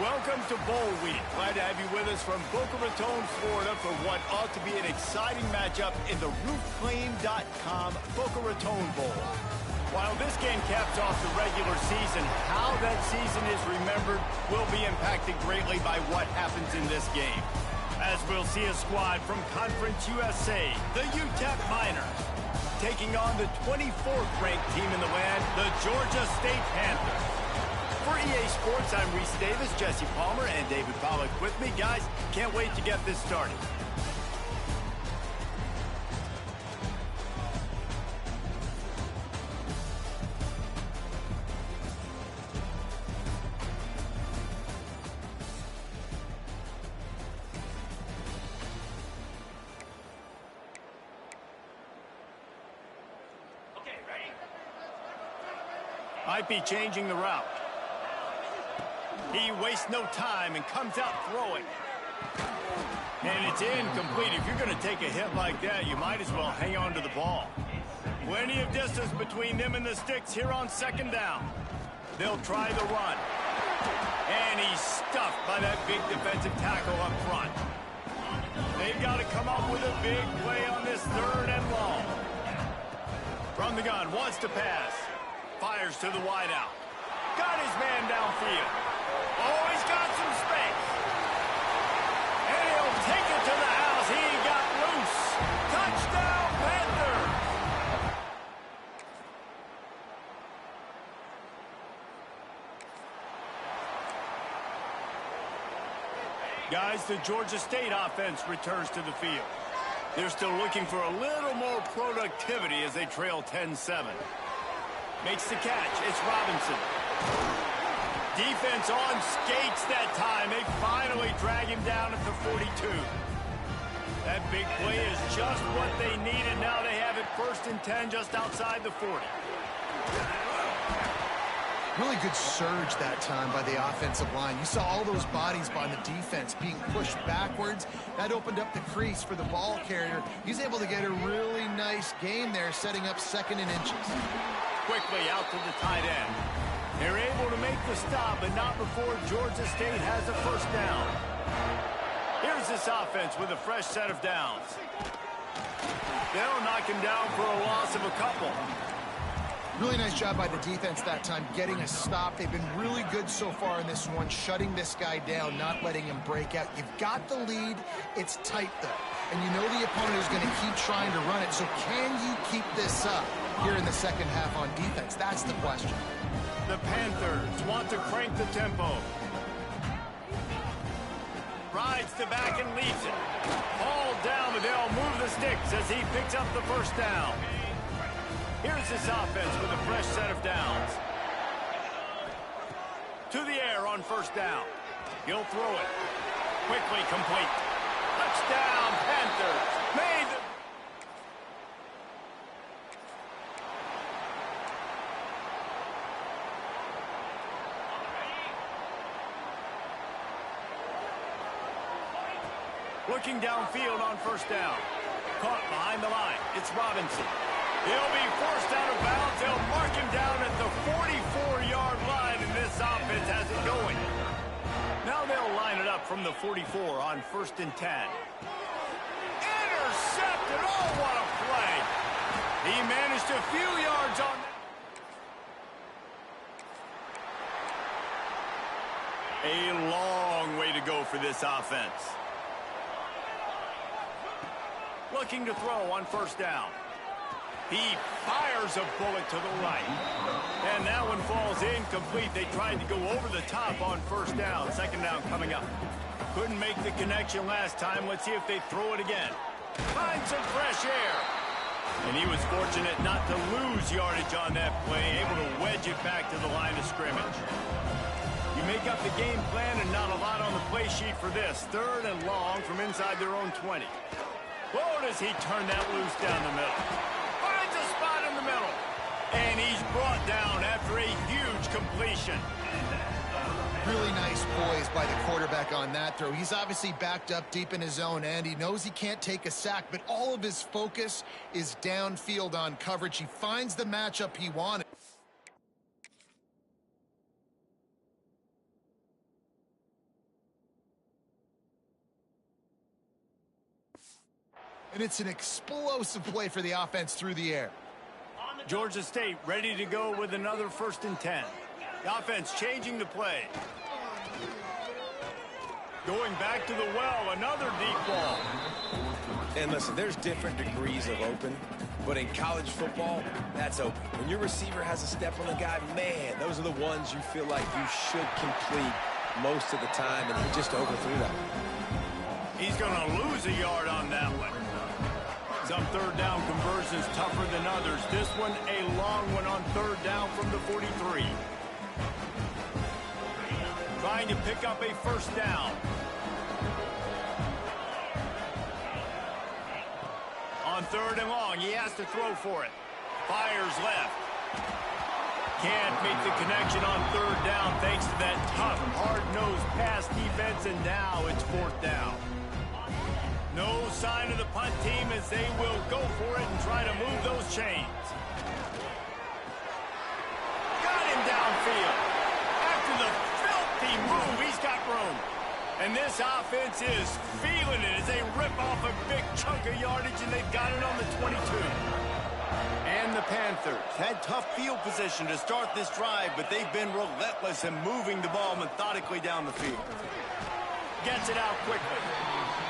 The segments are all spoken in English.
Welcome to Bowl Week. Glad to have you with us from Boca Raton, Florida for what ought to be an exciting matchup in the roofclaim.com Boca Raton Bowl. While this game caps off the regular season, how that season is remembered will be impacted greatly by what happens in this game. As we'll see a squad from Conference USA, the UTEP Miners, taking on the 24th ranked team in the land, the Georgia State Panthers. For EA Sports, I'm Reese Davis, Jesse Palmer, and David Pollack with me. Guys, can't wait to get this started. Okay, ready? Might be changing the route. He wastes no time and comes out throwing. And it's incomplete. If you're going to take a hit like that, you might as well hang on to the ball. Plenty of distance between them and the sticks here on second down. They'll try the run. And he's stuffed by that big defensive tackle up front. They've got to come up with a big play on this third and long. From the gun, wants to pass. Fires to the wideout. Got his man downfield. Oh, he's got some space. And he'll take it to the house. He got loose. Touchdown, Panther. Guys, the Georgia State offense returns to the field. They're still looking for a little more productivity as they trail 10-7. Makes the catch. It's Robinson. Defense on skates that time. They finally drag him down at the 42. That big play is just what they needed. Now they have it 1st and 10 just outside the 40. Really good surge that time by the offensive line. You saw all those bodies by the defense being pushed backwards. That opened up the crease for the ball carrier. He's able to get a really nice gain there, setting up 2nd and inches. Quickly out to the tight end. They're able to make the stop, but not before Georgia State has a 1st down. Here's this offense with a fresh set of downs. They'll knock him down for a loss of a couple. Really nice job by the defense that time, getting a stop. They've been really good so far in this one, shutting this guy down, not letting him break out. You've got the lead. It's tight, though. And you know the opponent is going to keep trying to run it. So can you keep this up here in the second half on defense? That's the question. The Panthers want to crank the tempo. Rides to back and leaves it. Hauled down, but they'll move the sticks as he picks up the 1st down. Here's this offense with a fresh set of downs. To the air on 1st down. He'll throw it. Quickly complete. Touchdown, Panthers. Made the... Looking downfield on 1st down. Caught behind the line. It's Robinson. He'll be forced out of bounds. They'll mark him down at the 44-yard line, and this offense has it going. Now they'll line it up from the 44 on 1st and 10. Intercepted! Oh, what a play! He managed a few yards on that. A long way to go for this offense. Looking to throw on 1st down. He fires a bullet to the right. And that one falls incomplete. They tried to go over the top on 1st down. 2nd down coming up. Couldn't make the connection last time. Let's see if they throw it again. Find some fresh air. And he was fortunate not to lose yardage on that play. Able to wedge it back to the line of scrimmage. You make up the game plan and not a lot on the play sheet for this. 3rd and long from inside their own 20. Whoa, does he turn that loose down the middle. Finds a spot in the middle. And he's brought down after a huge completion. Really nice poise by the quarterback on that throw. He's obviously backed up deep in his own end. He knows he can't take a sack, but all of his focus is downfield on coverage. He finds the matchup he wanted. And it's an explosive play for the offense through the air. Georgia State ready to go with another 1st and 10. The offense changing the play. Going back to the well, another deep ball. And listen, there's different degrees of open, but in college football, that's open. When your receiver has a step on the guy, man, those are the ones you feel like you should complete most of the time, and he just overthrew them. He's going to lose a yard on that one. Some 3rd down conversions tougher than others. This one a long one on 3rd down from the 43. Trying to pick up a 1st down. On 3rd and long, he has to throw for it. Fires left. Can't make the connection on 3rd down thanks to that tough, hard-nosed pass defense, and now it's 4th down. No sign of the punt team as they will go for it and try to move those chains. Got him downfield. After the filthy move, he's got room. And this offense is feeling it as they rip off a big chunk of yardage, and they've got it on the 22. And the Panthers had tough field position to start this drive, but they've been relentless in moving the ball methodically down the field. Gets it out quickly.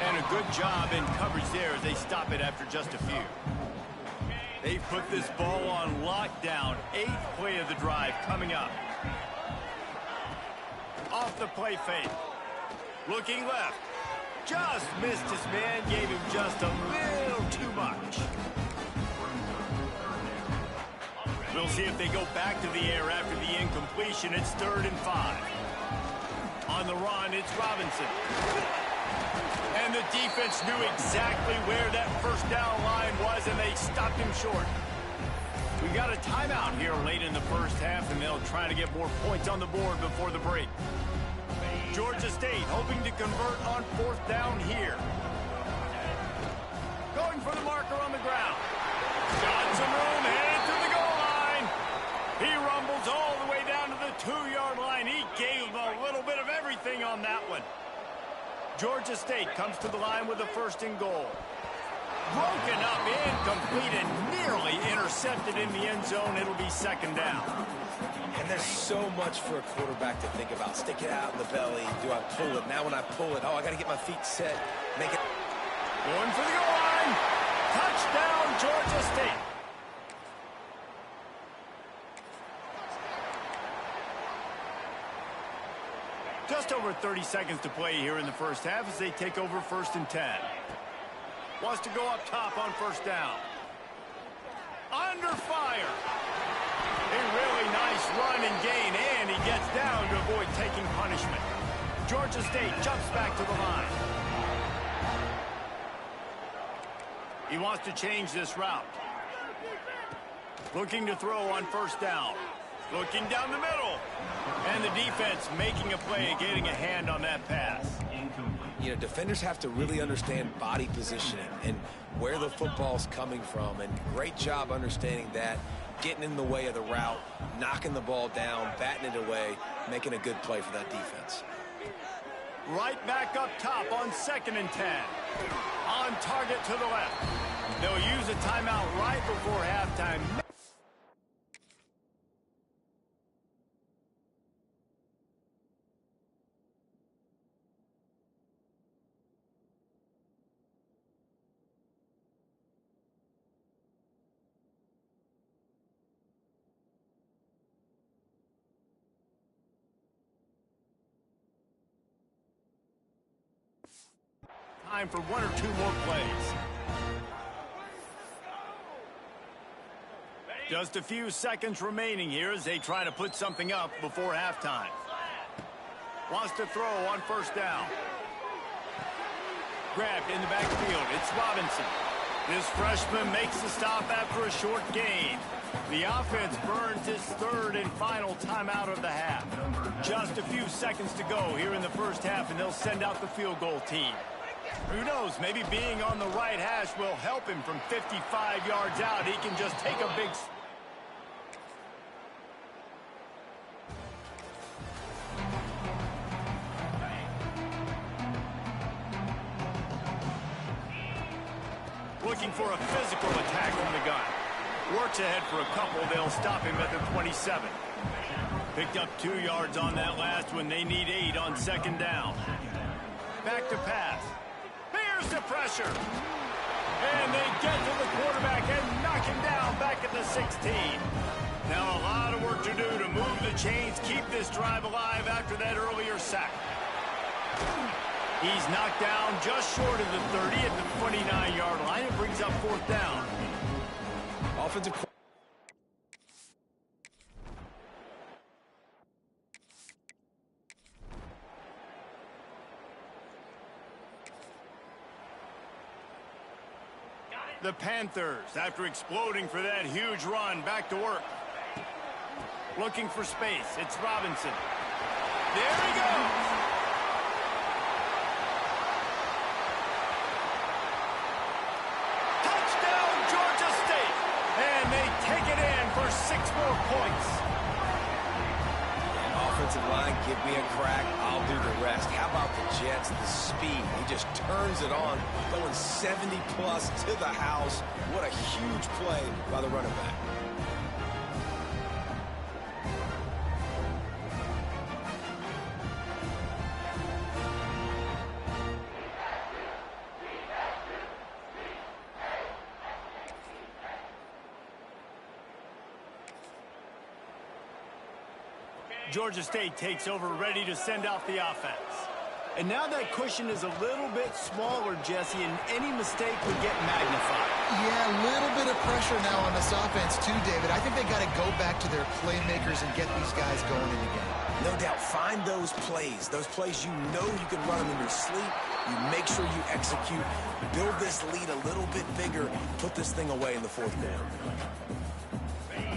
And a good job in coverage there as they stop it after just a few. They've put this ball on lockdown. 8th play of the drive coming up. Off the play fake. Looking left. Just missed his man. Gave him just a little too much. We'll see if they go back to the air after the incompletion. It's 3rd and 5. On the run, it's Robinson. And the defense knew exactly where that 1st down line was, and they stopped him short. We got a timeout here late in the 1st half, and they'll try to get more points on the board before the break. Georgia State hoping to convert on 4th down here. Going for the marker on the ground. Got some room, headed to the goal line. He rumbles all the way down to the 2-yard line. He gave a little bit of everything on that one. Georgia State comes to the line with a 1st and goal. Broken up, incomplete, and nearly intercepted in the end zone. It'll be 2nd down. And there's so much for a quarterback to think about. Stick it out in the belly. Do I pull it? Now when I pull it, I got to get my feet set. Make it. Going for the goal line. Touchdown, Georgia State. Just over 30 seconds to play here in the 1st half as they take over 1st and 10. Wants to go up top on 1st down. Under fire. A really nice run and gain, and he gets down to avoid taking punishment. Georgia State jumps back to the line. He wants to change this route. Looking to throw on 1st down. Looking down the middle. And the defense making a play, getting a hand on that pass. You know, defenders have to really understand body positioning and where the football's coming from. And great job understanding that, getting in the way of the route, knocking the ball down, batting it away, making a good play for that defense. Right back up top on 2nd and 10. On target to the left. They'll use a timeout right before halftime. Time for 1 or 2 more plays. Just a few seconds remaining here as they try to put something up before halftime. Wants to throw on 1st down. Grabbed in the backfield. It's Robinson. This freshman makes the stop after a short gain. The offense burns its 3rd and final timeout of the half. Just a few seconds to go here in the 1st half, and they'll send out the field goal team. Who knows, maybe being on the right hash will help him from 55 yards out. He can just take a big... Looking for a physical attack from the gun. Works ahead for a couple. They'll stop him at the 27. Picked up 2 yards on that last one. They need 8 on second down. Back to pass. Here's the pressure. And they get to the quarterback and knock him down back at the 16. Now a lot of work to do to move the chains, keep this drive alive after that earlier sack. He's knocked down just short of the 30 at the 29-yard line. It brings up 4th down. Offensive. The Panthers, after exploding for that huge run, back to work. Looking for space. It's Robinson. There he goes. Touchdown, Georgia State. And they take it in for 6 more points. Offensive line, give me a crack, I'll do the rest. How about the Jets, the speed? He just turns it on, going 70-plus to the house. What a huge play by the running back. Georgia State takes over, ready to send out the offense. And now that cushion is a little bit smaller, Jesse, and any mistake would get magnified. Yeah, a little bit of pressure now on this offense too, David. I think they got to go back to their playmakers and get these guys going in the game. No doubt, find those plays you know you can run them in your sleep. You make sure you execute, build this lead a little bit bigger, put this thing away in the 4th quarter.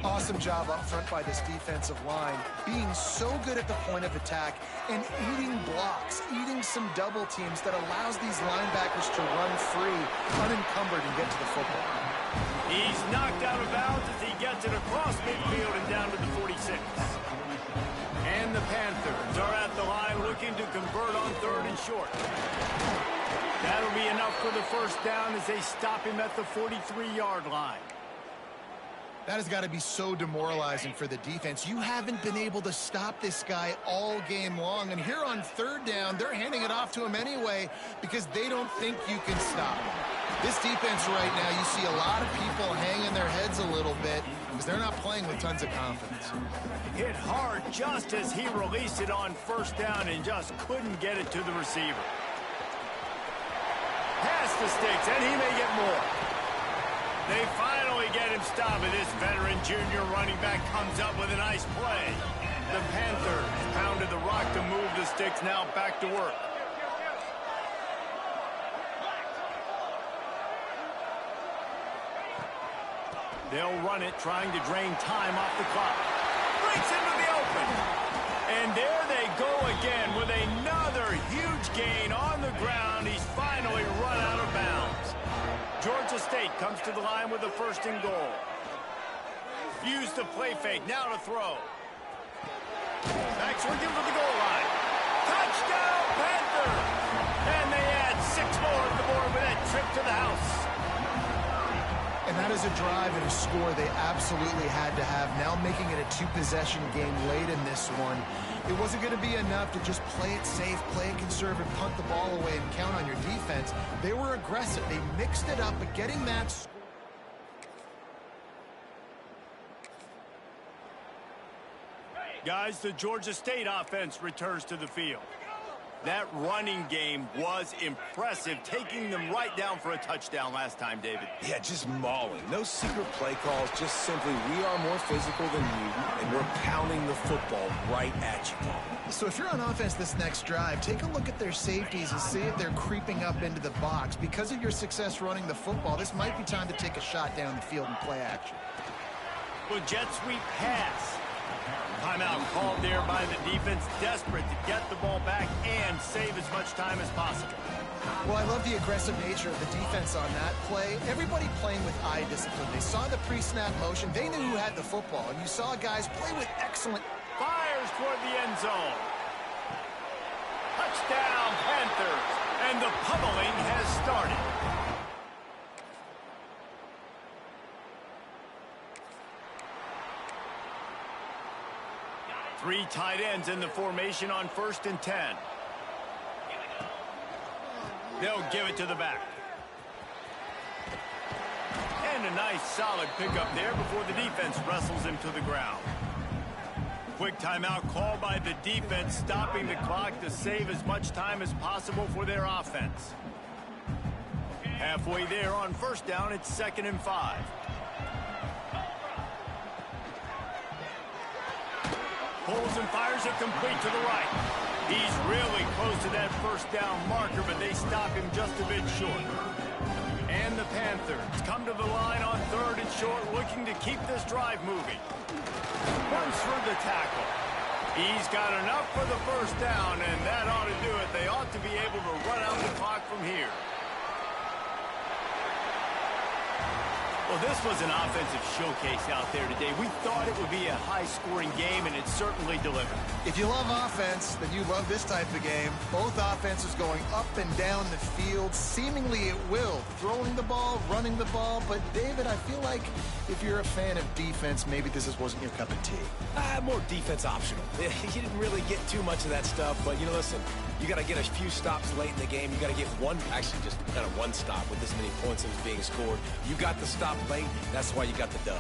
Awesome job up front by this defensive line, being so good at the point of attack and eating blocks, eating some double teams that allows these linebackers to run free, unencumbered, and get to the football. He's knocked out of bounds as he gets it across midfield and down to the 46. And the Panthers are at the line looking to convert on 3rd and short. That'll be enough for the 1st down as they stop him at the 43-yard line. That has got to be so demoralizing for the defense. You haven't been able to stop this guy all game long. And here on 3rd down, they're handing it off to him anyway because they don't think you can stop him. This defense right now, you see a lot of people hanging their heads a little bit because they're not playing with tons of confidence. Hit hard just as he released it on 1st down and just couldn't get it to the receiver. Pass the sticks, and he may get more. They finally get him stopped, and this veteran junior running back comes up with a nice play. The Panthers pounded the rock to move the sticks, now back to work. They'll run it, trying to drain time off the clock. Breaks into the open. And there they go again with another huge gain on the ground. He's finally run out of bounds. Georgia State comes to the line with a 1st and goal. Use the play fake, now to throw. Backs looking for the goal line. Touchdown, Panthers! And they add 6 more to the board with that trip to the house. And that is a drive and a score they absolutely had to have. Now making it a 2-possession game late in this one. It wasn't going to be enough to just play it safe, play it conservative, punt the ball away, and count on your defense. They were aggressive. They mixed it up, but getting that score. Guys, the Georgia State offense returns to the field. That running game was impressive, taking them right down for a touchdown last time, David. Yeah, just mauling. No secret play calls, just simply we are more physical than you, and we're pounding the football right at you. So if you're on offense this next drive, take a look at their safeties and see if they're creeping up into the box. Because of your success running the football, this might be time to take a shot down the field and play action. Well, jet sweep pass. Timeout called there by the defense, desperate to get the ball back and save as much time as possible. Well, I love the aggressive nature of the defense on that play. Everybody playing with eye discipline. They saw the pre-snap motion. They knew who had the football. And you saw guys play with excellent... Fires toward the end zone. Touchdown, Panthers. And the pummeling has started. Three tight ends in the formation on 1st and 10. They'll give it to the back. And a nice solid pickup there before the defense wrestles him to the ground. Quick timeout called by the defense, stopping the clock to save as much time as possible for their offense. Halfway there on 1st down, it's 2nd and 5. Pulls and fires it complete to the right. He's really close to that 1st down marker, but they stop him just a bit short. And the Panthers come to the line on 3rd and short, looking to keep this drive moving. Runs through the tackle. He's got enough for the 1st down, and that ought to do it. They ought to be able to run out the clock from here. Well, this was an offensive showcase out there today. We thought it would be a high-scoring game, and it certainly delivered. If you love offense, then you love this type of game. Both offenses going up and down the field, seemingly at will. Throwing the ball, running the ball. But, David, I feel like if you're a fan of defense, maybe this wasn't your cup of tea. More defense optional. You didn't really get too much of that stuff, but, listen, you got to get a few stops late in the game. You got to get actually just kind of one stop with this many points that was being scored. You got the stop late. That's why you got the dub.